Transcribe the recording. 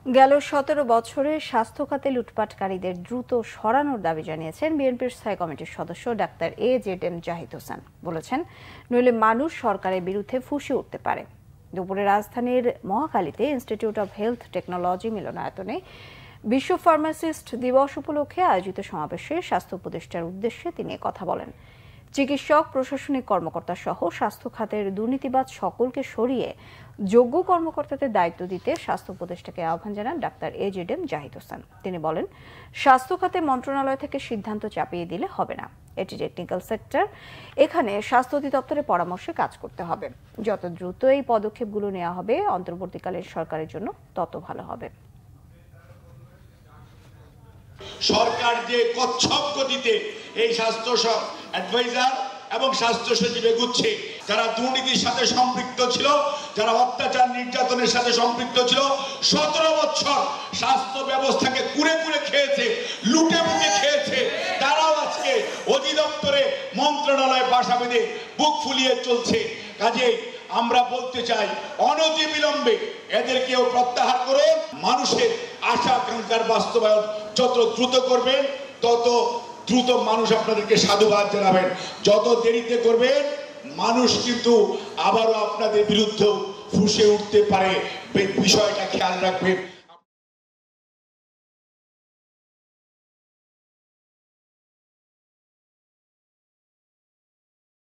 গেল ১৭ বছরে স্বাস্থ্য খাতে লুটপাটকারীদের দ্রুত সরানোর দাবি জানিয়েছেন বিএনপির স্থায়ী কমিটির সদস্য ডাক্তার এজেডএম জাহিদ হোসেন। বলেছেন, নইলে মানুষ সরকারের বিরুদ্ধে ফুঁসে উঠতে পারে। দুপুরে রাজধানীর মহাখালীতে ইনস্টিটিউট অব হেলথ টেকনোলজি মিলনায়তনে বিশ্ব ফার্মাসিস্ট দিবস উপলক্ষে আয়োজিত সমাবেশে স্বাস্থ্য উপদেষ্টার উদ্দেশ্যে তিনি কথা বলেন। চিকিৎসক, প্রশাসনিক কর্মকর্তা সহ স্বাস্থ্য খাতের দুর্নীতিবাজ সকলকে সরিয়ে যোগ্য কর্মকর্তাদের দায়িত্ব দিতে স্বাস্থ্য উপদেষ্টাকে আহ্বান জানান ডাক্তার এজেডএম জাহিদ হোসেন। তিনি বলেন, স্বাস্থ্য খাতে মন্ত্রণালয় থেকে সিদ্ধান্ত চাপিয়ে দিলে হবে না। এটি টেকনিক্যাল সেক্টর, এখানে স্বাস্থ্য অধিদপ্তরের পরামর্শে কাজ করতে হবে। যত দ্রুত এই পদক্ষেপগুলো নেওয়া হবে অন্তর্বর্তীকালীন সরকারের জন্য তত ভালো হবে। সরকার যে কচ্ছপ গতিতে এই স্বাস্থ্য অ্যাডভাইজার এবং স্বাস্থ্য সচিব এগুচ্ছে, যারা দুর্নীতির সাথে সম্পৃক্ত ছিল, যারা অত্যাচার নির্যাতনের সাথে সম্পৃক্ত ছিল, ১৭ বছর স্বাস্থ্য ব্যবস্থাকে কুড়ে কুড়ে খেয়েছে, লুটে পুটে খেয়েছে, তারাও আজকে অধিদপ্তরে মন্ত্রণালয়ে বাসা বেঁধে বুক ফুলিয়ে চলছে। কাজেই আমরা বলতে চাই, অনতিবিলম্বে এদেরকেও প্রত্যাহার করুন। মানুষের আশা আকাঙ্ক্ষার বাস্তবায়ন যত দ্রুত করবেন তত দ্রুত মানুষ আপনাদেরকে সাধুবাদ জানাবেন। যত দেরিতে করবেন মানুষ কিন্তু আবারও আপনাদের বিরুদ্ধে ফুঁসে উঠতে পারে। বিষয়টা খেয়াল রাখবেন।